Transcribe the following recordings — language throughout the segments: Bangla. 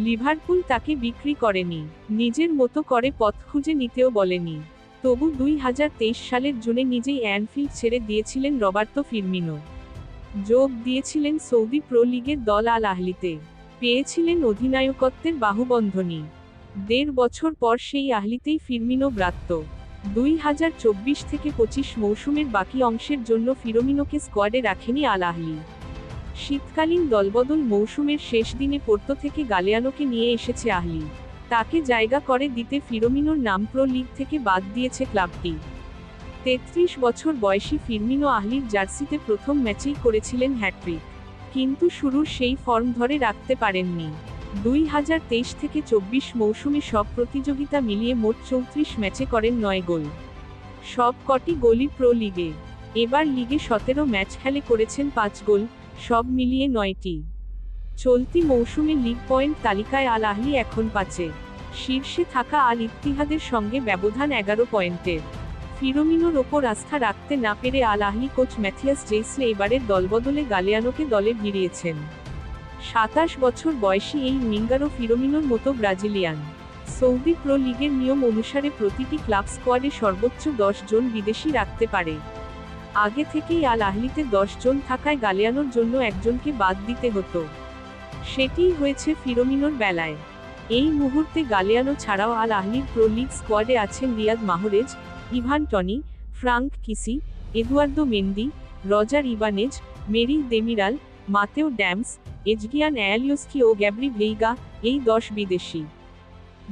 লিভারপুল তাকে বিক্রি করেনি, নিজের মতো করে পথ খুঁজে নিতেও বলেনি। তবু 2023 সালের জুনে নিজেই অ্যানফিল্ড ছেড়ে দিয়েছিলেন রবার্তো ফিরমিনো। যোগ দিয়েছিলেন সৌদি প্রো লিগের দল আল আহলিতে। পেয়েছিলেন অধিনায়কত্বের বাহুবন্ধনী। 1.5 বছর পর সেই আহলিতেই ফিরমিনো ব্রাত্য। 2024-25 মৌসুমের বাকি অংশের জন্য ফিরমিনোকে স্কোয়াডে রাখেনি আল আহলি। শীতকালীন দলবদল মৌসুমের শেষ দিনে পোর্তো থেকে গালেয়ানোকে নিয়ে এসেছে আহলি। তাকে জায়গা করে দিতে ফিরমিনোর নাম প্রো লিগ থেকে বাদ দিয়েছে ক্লাবটি। 33 বছর বয়সী ফিরমিনো আহলির জার্সিতে প্রথম ম্যাচেই করেছিলেন হ্যাট্রিক। কিন্তু শুরুর সেই ফর্ম ধরে রাখতে পারেননি। 2023-24 মৌসুমে সব প্রতিযোগিতা মিলিয়ে মোট 34 ম্যাচে করেন 9 গোল। সব কটি গোলই প্রো লিগে। এবার লিগে 17 ম্যাচ খেলে করেছেন 5 গোল, সব মিলিয়ে 9টি। চলতি মৌসুমে লিগ পয়েন্ট তালিকায় আল আহলি এখন 5-এ। শীর্ষে থাকা আল ইত্তিহাদের সঙ্গে ব্যবধান 11 পয়েন্টের। ফিরমিনোর ওপর আস্থা রাখতে না পেরে আল আহলি কোচ ম্যাথিয়াস জেইসলে এবারের দলবদলে গালেয়ানোকে দলে ভিড়িয়েছেন। 27 বছর বয়সী এই উইঙ্গারও ফিরমিনোর মতো ব্রাজিলিয়ান। সৌদি প্রো লিগের নিয়ম অনুসারে প্রতিটি ক্লাব স্কোয়াডে সর্বোচ্চ 10 জন বিদেশি রাখতে পারে। আগে থেকেই আল আহলিতে 10 জন থাকায় গালেয়ানোর জন্য একজনকে বাদ দিতে হতো। সেটিই হয়েছে ফিরমিনোর বেলায়। এই মুহূর্তে গালেয়ানো ছাড়াও আল আহলির প্রো লিগ স্কোয়াডে আছেন Riyad Mahrez, Ivan Toney, Franck Kessie, Eduardo Mendy, Roger Ibanez, Merih Demiral, Mateo Dams, Ezgjan Alioski ও গ্যাব্রি ভেইগা, এই 10 বিদেশি।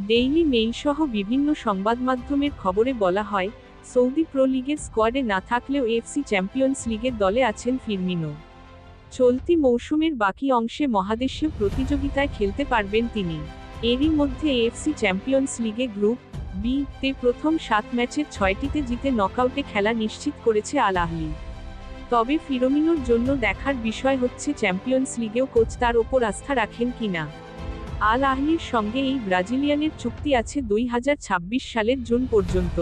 ডেইলি মেইল সহ বিভিন্ন সংবাদমাধ্যমের খবরে বলা হয়, সৌদি প্রো লিগের স্কোয়াডে না থাকলেও এএফসি চ্যাম্পিয়ন্স লিগের দলে আছেন ফিরমিনো। চলতি মৌসুমের বাকি অংশে মহাদেশীয় প্রতিযোগিতায় খেলতে পারবেন তিনি। এরই মধ্যে এএফসি চ্যাম্পিয়ন্স লিগে গ্রুপ বি-তে প্রথম 7 ম্যাচের 6টিতে জিতে নকআউটে খেলা নিশ্চিত করেছে আল আহলি। তবে ফিরমিনোর জন্য দেখার বিষয় হচ্ছে চ্যাম্পিয়ন্স লিগেও কোচ তার ওপর আস্থা রাখেন কিনা। আল আহলির সঙ্গে এই ব্রাজিলিয়ানের চুক্তি আছে 2026 সালের জুন পর্যন্ত।